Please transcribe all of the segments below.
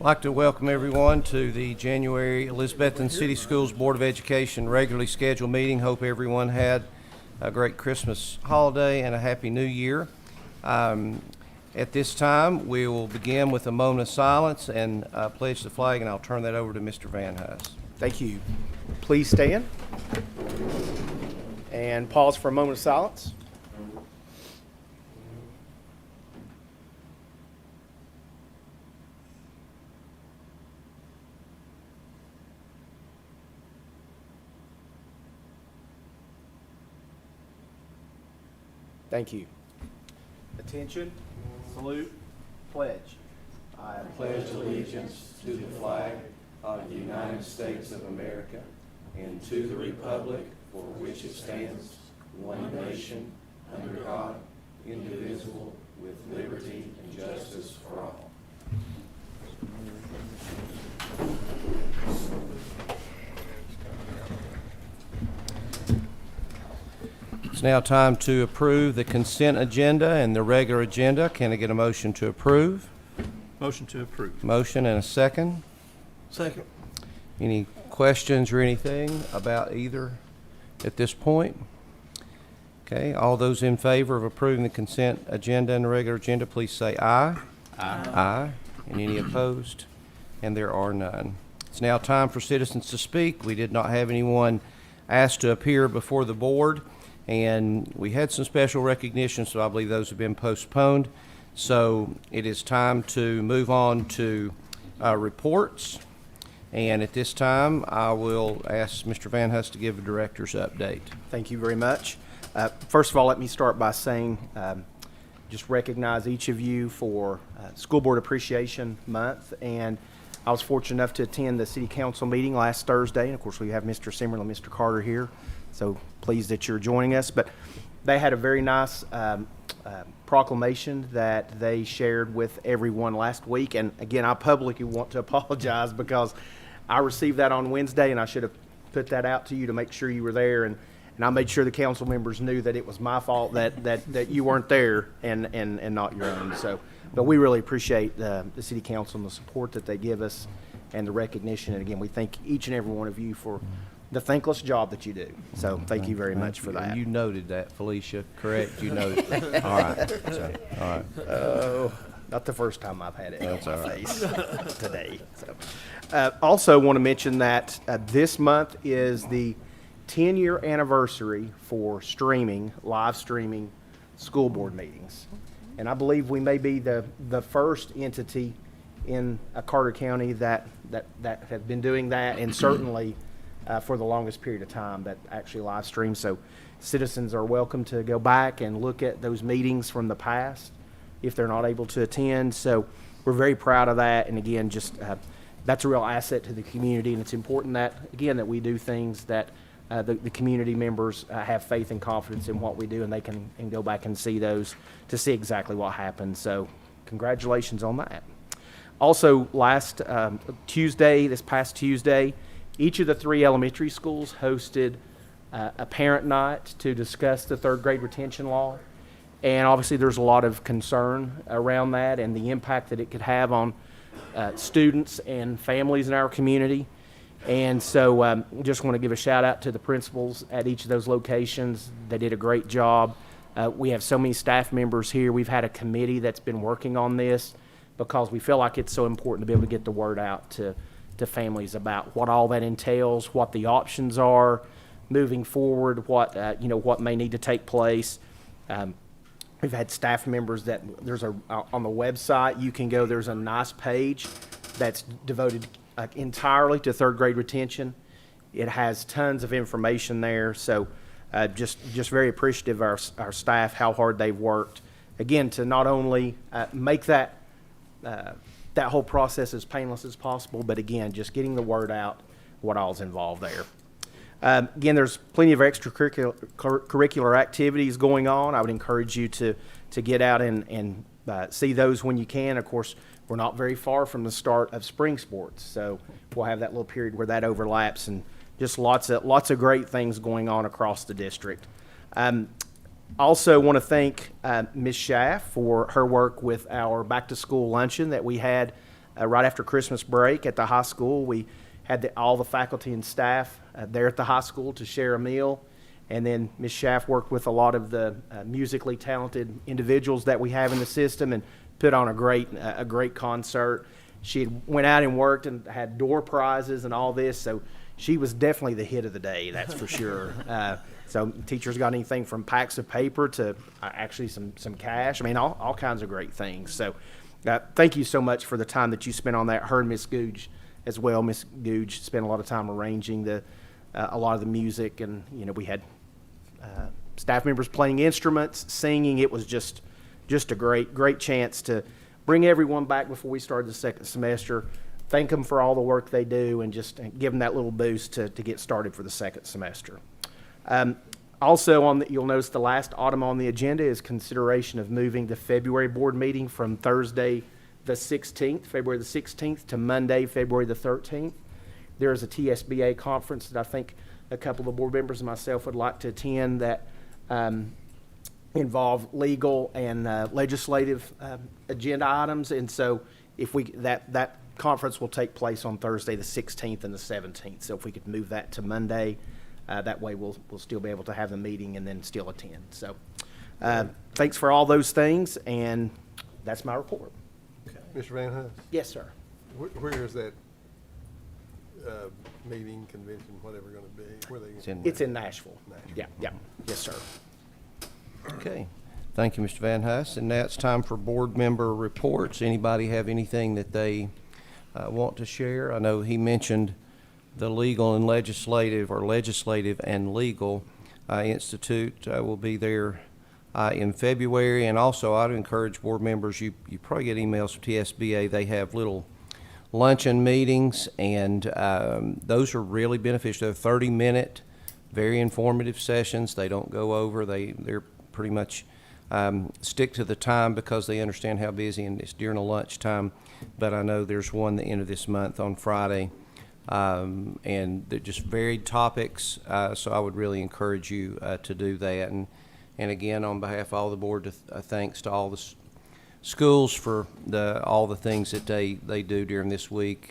I'd like to welcome everyone to the January Elizabethton City Schools Board of Education regularly scheduled meeting. Hope everyone had a great Christmas holiday and a Happy New Year. At this time, we will begin with a moment of silence and pledge the flag, and I'll turn that over to Mr. Van Huss. Thank you. Please stand and pause for a moment of silence. Thank you. Attention, salute, pledge. I pledge allegiance to the flag of the United States of America and to the republic for which it stands, one nation, under God, indivisible, with liberty and justice for all. It's now time to approve the consent agenda and the regular agenda. Can I get a motion to approve? Motion to approve. Motion and a second. Second. Any questions or anything about either at this point? Okay, all those in favor of approving the consent agenda and the regular agenda, please say aye. Aye. Aye. And any opposed? And there are none. It's now time for citizens to speak. We did not have anyone asked to appear before the board, and we had some special recognitions, so I believe those have been postponed. So it is time to move on to reports. And at this time, I will ask Mr. Van Huss to give a director's update. Thank you very much. First of all, let me start by saying, just recognize each of you for School Board Appreciation Month. And I was fortunate enough to attend the City Council meeting last Thursday. And of course, we have Mr. Simmerl and Mr. Carter here. So pleased that you're joining us. But they had a very nice proclamation that they shared with everyone last week. And again, I publicly want to apologize because I received that on Wednesday, and I should have put that out to you to make sure you were there. And I made sure the council members knew that it was my fault that you weren't there and not your own. So, but we really appreciate the City Council and the support that they give us and the recognition. And again, we thank each and every one of you for the thankless job that you do. So thank you very much for that. You noted that, Felicia, correct? You noted that. All right. So, all right. Oh, not the first time I've had it on my face today. So, also want to mention that this month is the 10-year anniversary for live streaming school board meetings. And I believe we may be the first entity in Carter County that have been doing that, and certainly for the longest period of time that actually live stream. So citizens are welcome to go back and look at those meetings from the past if they're not able to attend. So we're very proud of that. And again, just that's a real asset to the community. And it's important that, again, that we do things that the community members have faith and confidence in what we do, and they can go back and see those to see exactly what happened. So congratulations on that. Also, this past Tuesday, each of the 3 elementary schools hosted a parent night to discuss the third grade retention law. And obviously there's a lot of concern around that and the impact that it could have on students and families in our community. And so just want to give a shout out to the principals at each of those locations. They did a great job. We have so many staff members here. We've had a committee that's been working on this because we feel like it's so important to be able to get the word out to families about what all that entails, what the options are moving forward, what may need to take place. We've had staff members that on the website you can go. There's a nice page that's devoted entirely to third grade retention. It has tons of information there. So just very appreciative of our staff, how hard they've worked again to not only make that whole process as painless as possible, but again, just getting the word out, what all's involved there. Again, there's plenty of extracurricular activities going on. I would encourage you to get out and see those when you can. Of course, we're not very far from the start of spring sports, so we'll have that little period where that overlaps, and just lots of great things going on across the district. Also want to thank Ms. Schaff for her work with our back-to-school luncheon that we had right after Christmas break at the high school. We had all the faculty and staff there at the high school to share a meal. And then Ms. Schaff worked with a lot of the musically talented individuals that we have in the system and put on a great concert. She went out and worked and had door prizes and all this, so she was definitely the hit of the day, that's for sure. So teachers got anything from packs of paper to actually some cash. I mean, all kinds of great things. So thank you so much for the time that you spent on that. Her and Miss Googe as well. Miss Googe spent a lot of time arranging a lot of the music, and we had staff members playing instruments, singing. It was just a great chance to bring everyone back before we started the second semester, thank them for all the work they do, and just give them that little boost to get started for the second semester. Also, you'll notice the last item on the agenda is consideration of moving the February board meeting from Thursday the 16th, February the 16th, to Monday, February the 13th. There is a TSBA conference that I think a couple of the board members and myself would like to attend that involve legal and legislative agenda items, and so if that conference will take place on Thursday the 16th and the 17th. So if we could move that to Monday, that way we'll still be able to have the meeting and then still attend. So thanks for all those things, and that's my report. Mr. Van Huss, Yes, sir. where is that meeting, convention, whatever going to be? Where they? It's in Nashville. Yeah. Yes, sir. Okay. Thank you, Mr. Van Huss. And now it's time for board member reports. Anybody have anything that they want to share? I know he mentioned the Legal and Legislative, or Legislative and Legal Institute will be there in February. And also, I'd encourage board members, you probably get emails from TSBA. They have little luncheon meetings, and those are really beneficial. They're 30-minute, very informative sessions. They don't go over. They're pretty much stick to the time because they understand how busy, and it's during a lunchtime. But I know there's one the end of this month on Friday, and they're just varied topics. So I would really encourage you to do that. And again, on behalf of all the board, thanks to all the schools for all the things that they do during this week.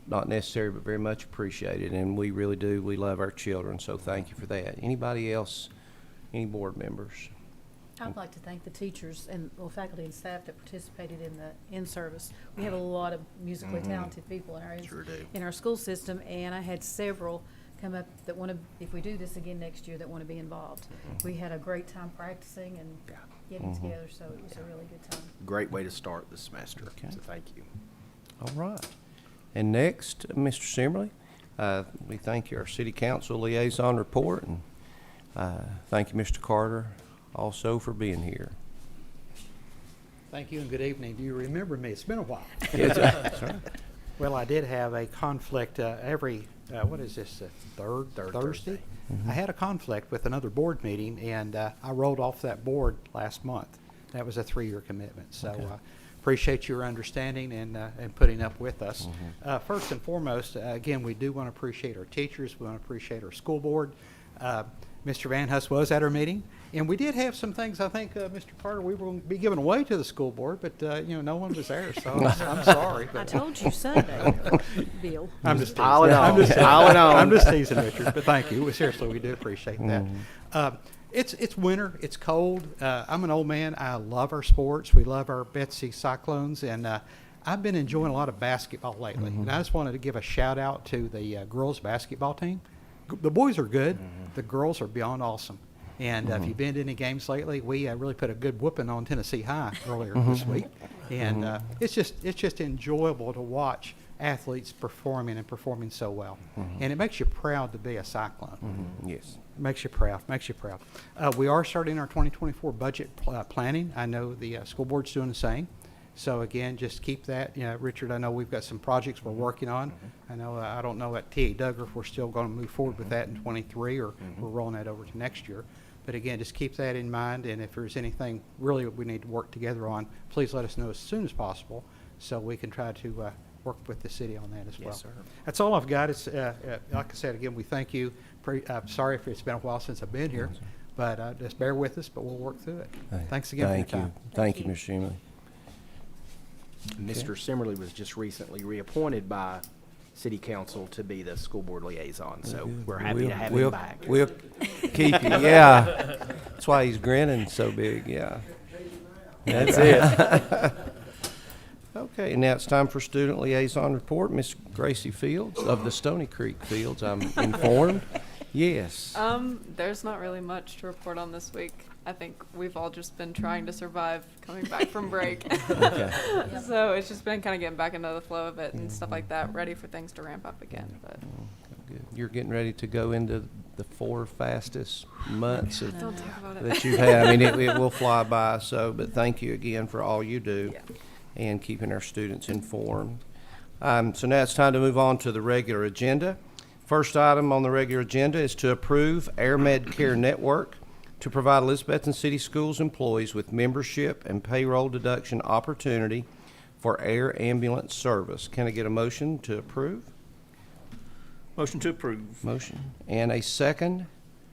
Not necessary, but very much appreciated, and we really do. We love our children, so thank you for that. Anybody else? Any board members? I'd like to thank the teachers and faculty and staff that participated in the in-service. We have a lot of musically talented people in our in our school system, and I had several come up that want to, if we do this again next year, that want to be involved. We had a great time practicing and getting together, so it was a really good time. Great way to start the semester. Okay. So thank you. All right. And next, Mr. Simmerly, we thank you, our city council liaison report, and thank you, Mr. Carter, also for being here. Thank you and good evening. Do you remember me? It's been a while. Yes, that's right. Well, I did have a conflict every, what is this, third Thursday? I had a conflict with another board meeting, and I rolled off that board last month. That was a 3-year commitment. So appreciate your understanding and putting up with us. First and foremost, again, we do want to appreciate our teachers. We want to appreciate our school board. Mr. Van Huss was at our meeting, and we did have some things, I think, Mr. Carter, we were going to be giving away to the school board, but, no one was there, so I'm sorry. I But told you Sunday, Bill. I'm just teasing. Piling on. I'm just teasing. Piling on. I'm just teasing, Richard, but thank you. Seriously, we do appreciate that. It's winter. It's cold. I'm an old man. I love our sports. We love our Betsy Cyclones, and I've been enjoying a lot of basketball lately. And I just wanted to give a shout out to the girls basketball team. The boys are good. The girls are beyond awesome. And if you've been to any games lately, we really put a good whooping on Tennessee High earlier this week. And it's just enjoyable to watch athletes performing so well. And it makes you proud to be a Cyclone. Yes. Makes you proud. We are starting our 2024 budget planning. I know the school board's doing the same. So again, just keep that. Richard, I know we've got some projects we're working on. I know I don't know at T.A. Duggar if we're still going to move forward with that in 23 or we're rolling that over to next year. But again, just keep that in mind. And if there's anything really we need to work together on, please let us know as soon as possible so we can try to work with the city on that as well. Yes, sir. That's all I've got. It's like I said, again, we thank you. Sorry if it's been a while since I've been here, but just bear with us, but we'll work through it. Thanks again for your time. Thank you, Mr. Simmerly. Mr. Simmerly was just recently reappointed by City Council to be the school board liaison, so we're happy to have him back. We'll keep you, yeah. That's why he's grinning so big, yeah. That's it. Okay, now it's time for student liaison report. Miss Gracie Fields of the Stony Creek Fields, I'm informed. Yes. There's not really much to report on this week. I think we've all just been trying to survive coming back from break. Okay. So it's just been kind of getting back into the flow of it and stuff like that, ready for things to ramp up again. But Good. You're getting ready to go into the 4 fastest months of, don't talk about it. that you've had. I mean, it will fly by, so, but thank you again for all you do and keeping our students informed. So now it's time to move on to the regular agenda. First item on the regular agenda is to approve AirMed Care Network to provide Elizabethton City Schools employees with membership and payroll deduction opportunity for air ambulance service. Can I get a motion to approve? Motion to approve. Motion. And a second?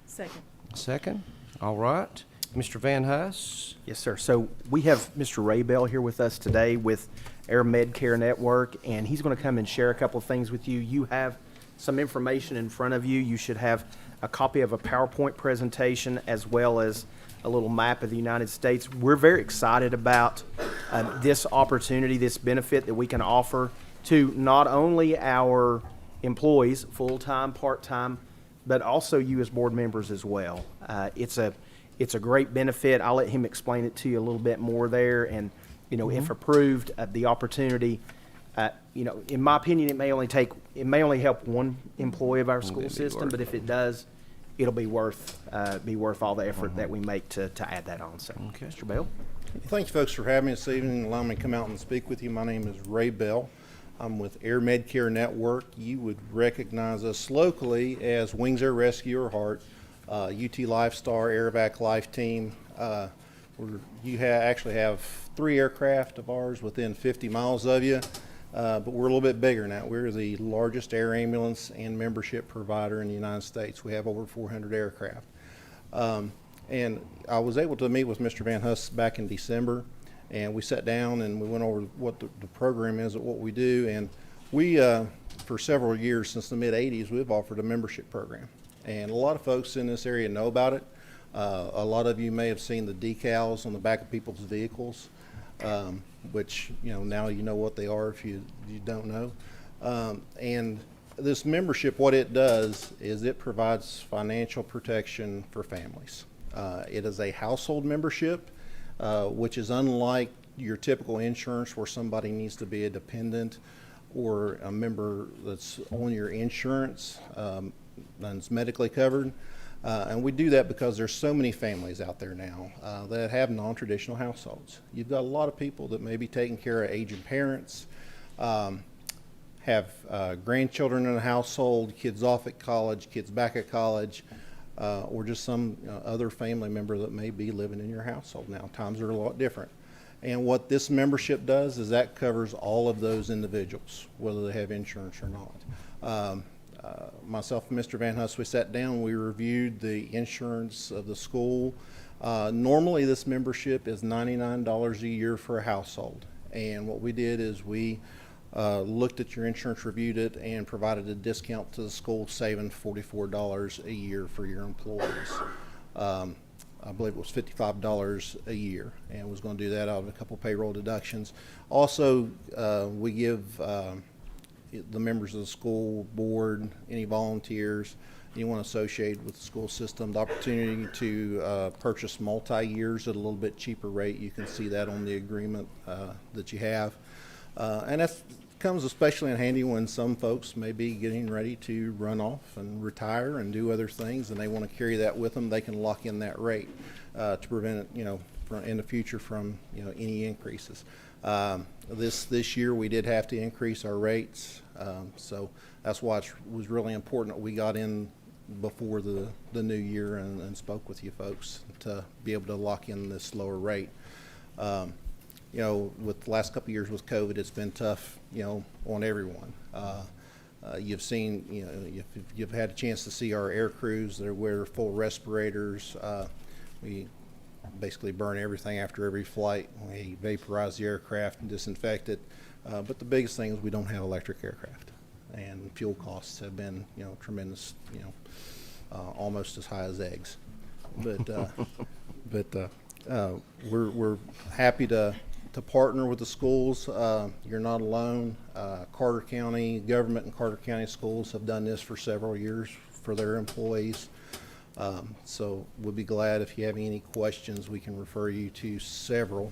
Second. Second. All right. Mr. Van Huss? Yes, sir. So we have Mr. Ray Bell here with us today with Air Med Care Network, and he's going to come and share a couple of things with you. You have some information in front of you. You should have a copy of a PowerPoint presentation as well as a little map of the United States. We're very excited about this opportunity, this benefit that we can offer to not only our employees, full-time, part-time, but also you as board members as well. It's a great benefit. I'll let him explain it to you a little bit more there. And, you know, if approved, the opportunity, you know, in my opinion, it may only help one employee of our school It'd be system, worth but if it does, it'll be worth all the effort that we make to add that on. So, Okay. Mr. Bell? Thank you folks for having me this evening and allowing me to come out and speak with you. My name is Ray Bell. I'm with Air Med Care Network. You would recognize us locally as Wings Air Rescue or HART, UT Lifestar, Airvac Life Team. You actually have 3 aircraft of ours within 50 miles of you, but we're a little bit bigger now. We're the largest air ambulance and membership provider in the United States. We have over 400 aircraft. And I was able to meet with Mr. Van Huss back in December, and we sat down and we went over what the program is and what we do. And we, for several years, since the mid-'80s, we've offered a membership program. And a lot of folks in this area know about it. A lot of you may have seen the decals on the back of people's vehicles, which, you know, now you know what they are if you don't know. And this membership, what it does is it provides financial protection for families. It is a household membership, which is unlike your typical insurance where somebody needs to be a dependent or a member that's on your insurance that's medically covered. And we do that because there's so many families out there now that have non-traditional households. You've got a lot of people that may be taking care of aging parents, have grandchildren in the household, kids off at college, kids back at college, or just some other family member that may be living in your household now. Times are a lot different. And what this membership does is that covers all of those individuals, whether they have insurance or not. Myself and Mr. Van Huss, we sat down, we reviewed the insurance of the school. Normally this membership is $99 a year for a household. And what we did is we looked at your insurance, reviewed it, and provided a discount to the school, saving $44 a year for your employees. I believe it was $55 a year, and was going to do that out of a couple payroll deductions. Also, we give the members of the school board, any volunteers, anyone associated with the school system, the opportunity to purchase multi-years at a little bit cheaper rate. You can see that on the agreement that you have. And that comes especially in handy when some folks may be getting ready to run off and retire and do other things, and they want to carry that with them. They can lock in that rate to prevent it, in the future from, any increases. This year we did have to increase our rates, so that's why it was really important that we got in before the new year and spoke with you folks to be able to lock in this lower rate. With the last couple of years with COVID, it's been tough, on everyone. You've seen, you've had a chance to see our air crews that wear full respirators. We basically burn everything after every flight. We vaporize the aircraft and disinfect it. But the biggest thing is we don't have electric aircraft, and fuel costs have been, tremendous, almost as high as eggs. But we're happy to partner with the schools. You're not alone. Carter County government and Carter County schools have done this for several years for their employees. So we'll be glad if you have any questions. We can refer you to several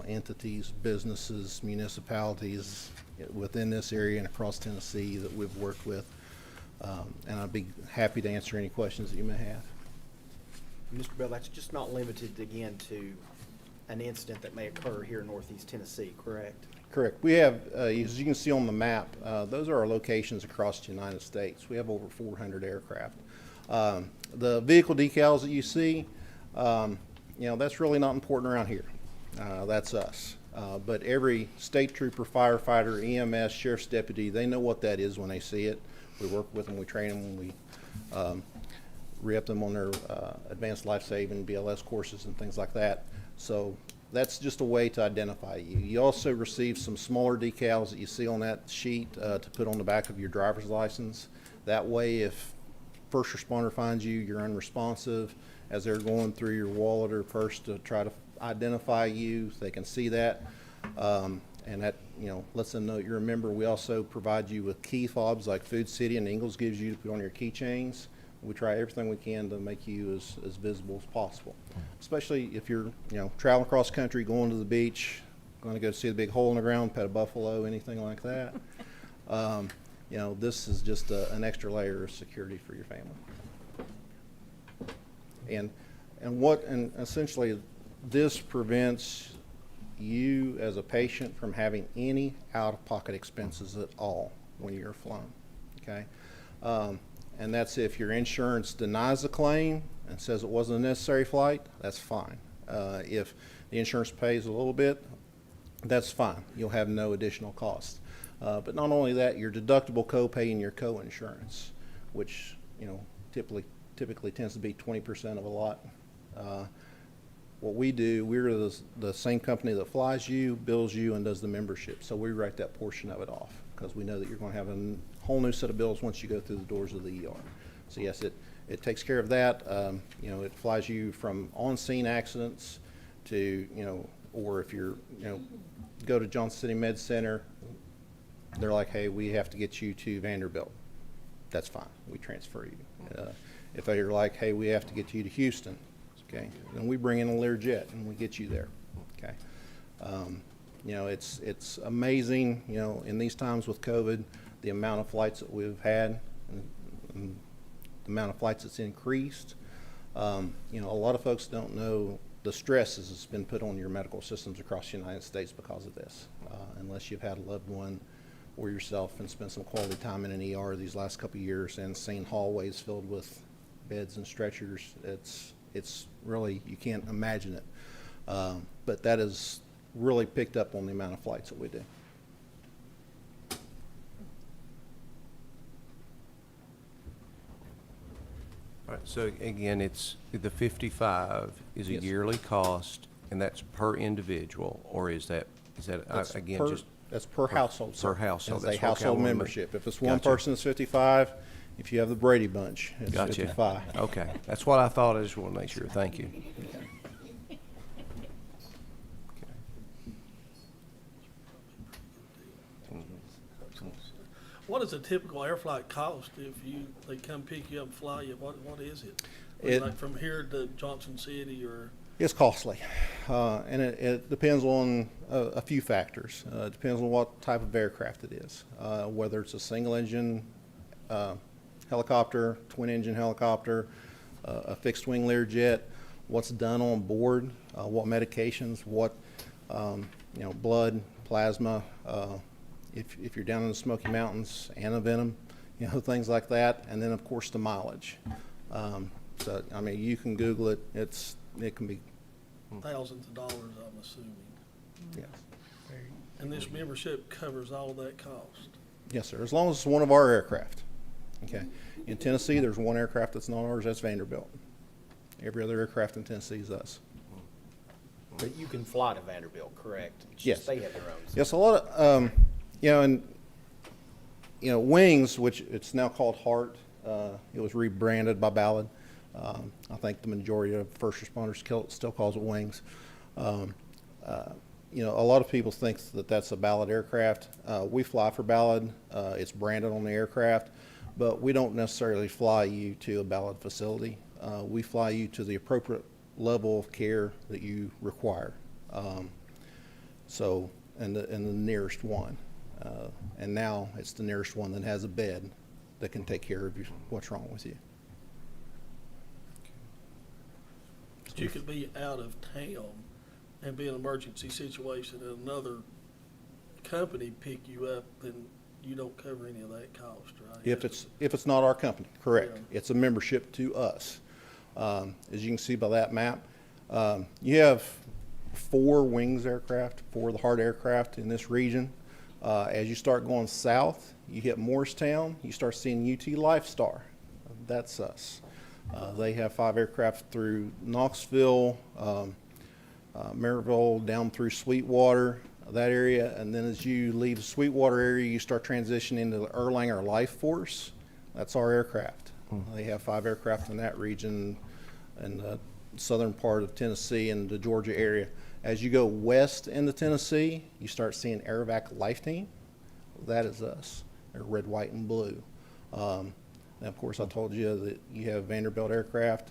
entities, businesses, municipalities within this area and across Tennessee that we've worked with. And I'd be happy to answer any questions that you may have. Mr. Bell, that's just not limited again to an incident that may occur here in Northeast Tennessee, correct? Correct. We have, as you can see on the map, those are our locations across the United States. We have over 400 aircraft. The vehicle decals that you see, that's really not important around here. That's us. But every state trooper, firefighter, EMS, sheriff's deputy, they know what that is when they see it. We work with them, we train them, we re-up them on their advanced life-saving BLS courses and things like that. So that's just a way to identify you. You also receive some smaller decals that you see on that sheet to put on the back of your driver's license. That way, if first responder finds you, you're unresponsive, as they're going through your wallet or purse to try to identify you, they can see that. And that, lets them know you're a member. We also provide you with key fobs like Food City and Ingalls gives you to put on your keychains. We try everything we can to make you as visible as possible, especially if you're, traveling across country, going to the beach, going to go see the big hole in the ground, pet a buffalo, anything like that. This is just an extra layer of security for your family. And essentially, this prevents you as a patient from having any out-of-pocket expenses at all when you're flown, okay? And that's if your insurance denies the claim and says it wasn't a necessary flight, that's fine. If the insurance pays a little bit, that's fine. You'll have no additional cost. But not only that, your deductible copay and your co-insurance, which typically tends to be 20% of a lot. What we do, we're the same company that flies you, bills you, and does the membership. So we write that portion of it off because we know that you're going to have a whole new set of bills once you go through the doors of the ER. So yes, it takes care of that. It flies you from on-scene accidents to, or if you're, go to Johnson City Med Center, they're like, hey, we have to get you to Vanderbilt. That's fine. We transfer you. If they're like, hey, we have to get you to Houston, okay, then we bring in a Learjet and we get you there, okay. It's amazing, in these times with COVID, the amount of flights that we've had and the amount of flights that's increased. A lot of folks don't know the stresses that's been put on your medical systems across the United States because of this. Unless you've had a loved one or yourself and spent some quality time in an ER these last couple of years and seen hallways filled with beds and stretchers, it's really, you can't imagine it. But that has really picked up on the amount of flights that we do. All right, so again, it's the 55 is a Yes. yearly cost, and that's per individual, or is that That's again, per- just That's per household. sir. per household. It's That's a what I household wanna make- membership. If it's one Gotcha. person, it's 55. If you have the Brady Bunch, it's Gotcha. 55. Okay, that's what I thought. I just want to make sure. Thank you. What does a typical air flight cost if they come pick you up and fly you? What is it? Like from here to Johnson City or? It's costly, and it depends on a few factors. It depends on what type of aircraft it is, whether it's a single-engine helicopter, twin-engine helicopter, a fixed-wing Learjet, what's done on board, what medications, what blood, plasma. If you're down in the Smoky Mountains, antivenom, things like that, and then of course the mileage. So I mean, you can Google it. It can be. Thousands of dollars, I'm assuming. Yes. And this membership covers all that cost. Yes, sir. As long as it's one of our aircraft. Okay. In Tennessee, there's one aircraft that's not ours. That's Vanderbilt. Every other aircraft in Tennessee is us. But you can fly to Vanderbilt, correct? It's Yes. just They have their own. Yes, a lot of, Wings, which it's now called Heart, it was rebranded by Ballard. I think the majority of first responders still calls it Wings. A lot of people think that that's a Ballard aircraft. We fly for Ballard. It's branded on the aircraft, but we don't necessarily fly you to a Ballard facility. We fly you to the appropriate level of care that you require. And the nearest one. And now it's the nearest one that has a bed that can take care of you, what's wrong with you. But you could be out of town and be in an emergency situation and another company pick you up, then you don't cover any of that cost, right? If it's not our company, correct. Yeah. It's a membership to us. As you can see by that map, you have 4 Wings aircraft, 4 of the Heart aircraft in this region. As you start going south, you hit Morristown, you start seeing UT Lifestar. That's us. They have 5 aircraft through Knoxville, Maryville, down through Sweetwater, that area. And then as you leave the Sweetwater area, you start transitioning into the Erlanger Life Force. That's our aircraft. They have 5 aircraft in that region in the southern part of Tennessee and the Georgia area. As you go west into Tennessee, you start seeing Aerovac Life Team. That is us. They're red, white, and blue. And of course, I told you that you have Vanderbilt aircraft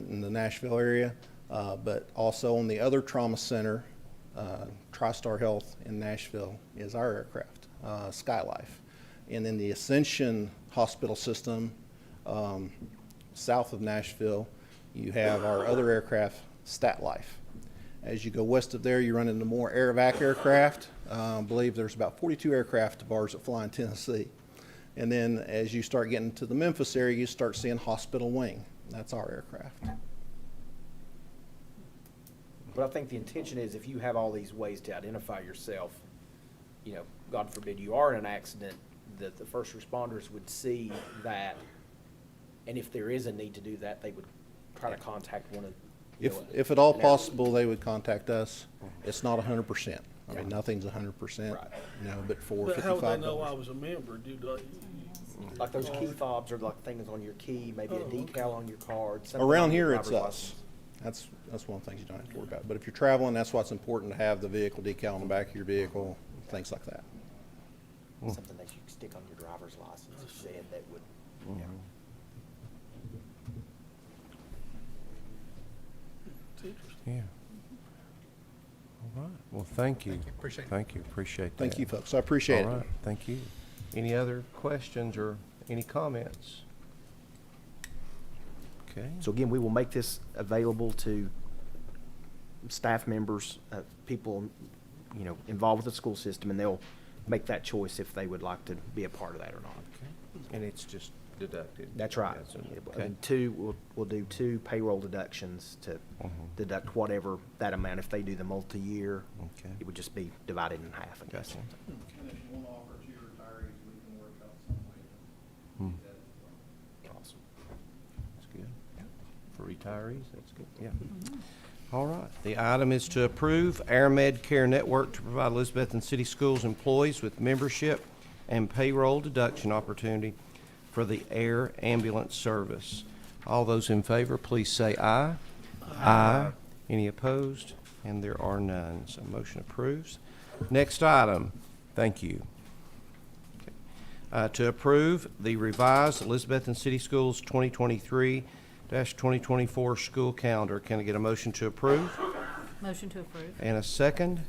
in the Nashville area, but also on the other trauma center, TriStar Health in Nashville is our aircraft, SkyLife. And in the Ascension Hospital System, south of Nashville, you have our other aircraft, StatLife. As you go west of there, you run into more Aerovac aircraft. I believe there's about 42 aircraft of ours that fly in Tennessee. And then as you start getting to the Memphis area, you start seeing Hospital Wing. That's our aircraft. But I think the intention is if you have all these ways to identify yourself, God forbid you are in an accident, that the first responders would see that, and if there is a need to do that, they would try to contact one of, If at all an air- possible, they would contact us. It's not 100%. I mean, Yeah. nothing's 100%, Right. but for But how would they know I $55. was a member? Like those key fobs or like things on your key, maybe a Oh, okay. decal on your card. something Around on your here, it's driver's us. license. That's one of the things you don't have to worry about. But if you're traveling, that's what's important to have the vehicle decal on the back of your vehicle, things like that. Something that you can stick on your driver's license, it said that would, It's interesting. Yeah. All right. Well, thank you. Appreciate it. Thank you. Appreciate that. Thank you, folks. I appreciate All it. right. Thank you. Any other questions or any comments? Okay. So again, we will make this available to staff members, people, involved with the school system, and they'll make that choice if they would like to be a part of that or not. And it's just deducted. That's right. Yes, And okay. we'll do 2 payroll deductions to deduct whatever that amount. If they do the multi-year, Okay. it would just be divided in half, I guess. Gotcha. And if you want to offer to your retirees, we can work out some way to do that as well. Awesome. That's good. For retirees, that's good, yeah. All right. The item is to approve AirMed Care Network to provide Elizabethton City Schools employees with membership and payroll deduction opportunity for the air ambulance service. All those in favor, please say aye. Aye. Any opposed? And there are none, so motion approves. Next item, thank you. To approve the revised Elizabethton City Schools 2023-2024 school calendar. Can I get a motion to approve? Motion to approve. And a second?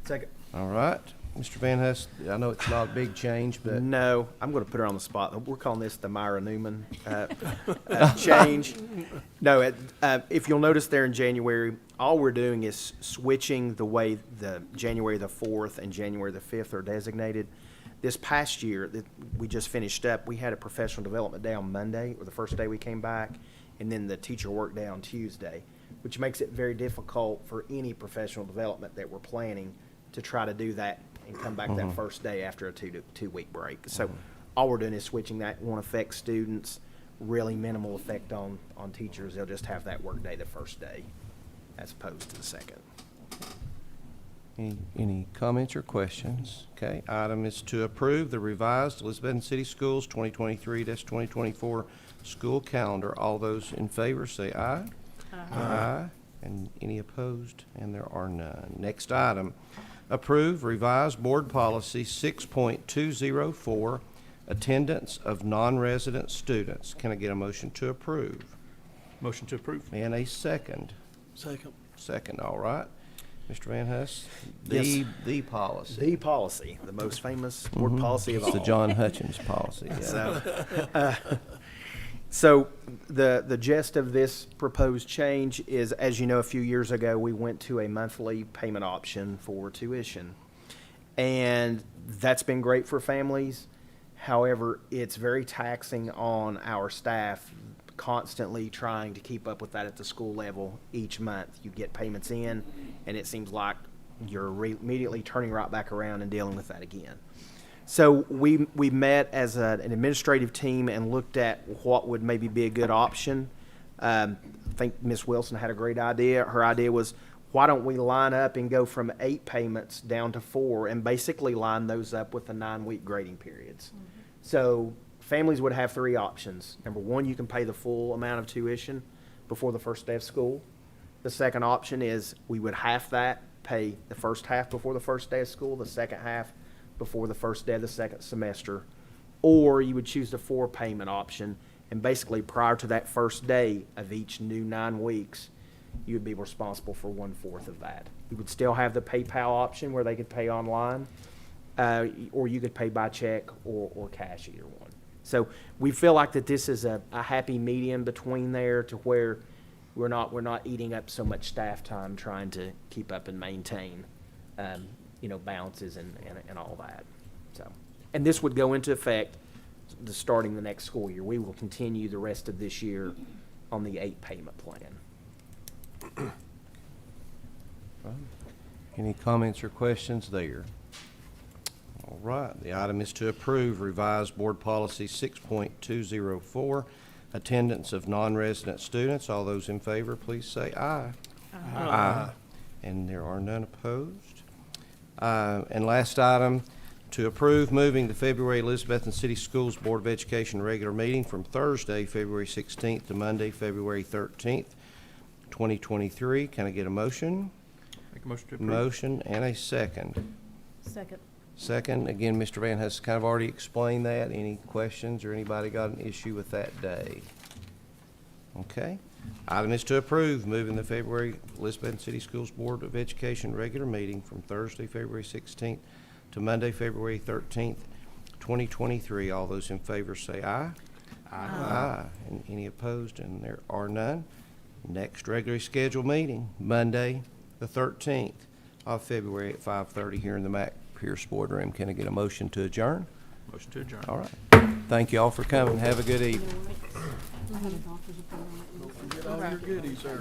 Second. All right. Mr. Van Hust, I know it's not a big change, but No, I'm going to put her on the spot. We're calling this the Myra Newman change. No, if you'll notice there in January, all we're doing is switching the way the January the 4th and January the 5th are designated. This past year that we just finished up, we had a professional development day on Monday, or the first day we came back, and then the teacher work day on Tuesday, which makes it very difficult for any professional development that we're planning to try to do that and come back that first day after a two-week break. So all we're doing is switching that. It won't affect students, really minimal effect on teachers. They'll just have that work day the first day. as opposed to the second. Any comments or questions? Okay, item is to approve the revised Elizabethton City Schools 2023-2024 school calendar. All those in favor say aye. Aye. And any opposed? And there are none. Next item, approve revised board policy 6.204, attendance of non-resident students. Can I get a motion to approve? Motion to approve. And a second. Second. Second, all right. Mr. Van Huss, Yes. the policy. The policy, the most famous board policy of It's all. the John Hutchins policy, yeah. So the gist of this proposed change is, as you know, a few years ago, we went to a monthly payment option for tuition. And that's been great for families. However, it's very taxing on our staff, constantly trying to keep up with that at the school level each month. You get payments in, and it seems like you're immediately turning right back around and dealing with that again. So we met as an administrative team and looked at what would maybe be a good option. I think Ms. Wilson had a great idea. Her idea was, why don't we line up and go from 8 payments down to 4 and basically line those up with the 9-week grading periods. So families would have 3 options. Number 1, you can pay the full amount of tuition before the first day of school. The second option is we would half that, pay the first half before the first day of school, the second half before the first day of the second semester. Or you would choose the 4 payment option, and basically prior to that first day of each new 9 weeks, you would be responsible for 1/4 of that. You would still have the PayPal option where they could pay online, or you could pay by check or cash, either one. So we feel like that this is a happy medium between there, to where we're not eating up so much staff time trying to keep up and maintain, balances and all that. So, and this would go into effect starting the next school year. We will continue the rest of this year on the 8 payment plan. Any comments or questions there? All right, the item is to approve revised board policy 6.204, attendance of non-resident students. All those in favor, please say aye. Aye. And there are none opposed. And last item, to approve moving the February Elizabethton City Schools Board of Education regular meeting from Thursday, February 16th to Monday, February 13th, 2023. Can I get a motion? Make a motion to approve. Motion and a second. Second. Second, again, Mr. Van Huss kind of already explained that. Any questions or anybody got an issue with that day? Okay. Item is to approve moving the February Elizabethton City Schools Board of Education regular meeting from Thursday, February 16th to Monday, February 13th, 2023. All those in favor say aye. Aye. And any opposed? And there are none. Next regularly scheduled meeting, Monday, the 13th of February at 5:30 here in the Mac Pierce Boardroom. Can I get a motion to adjourn? Motion to adjourn. All right. Thank you all for coming. Have a good evening. Don't forget all your goodies, sir.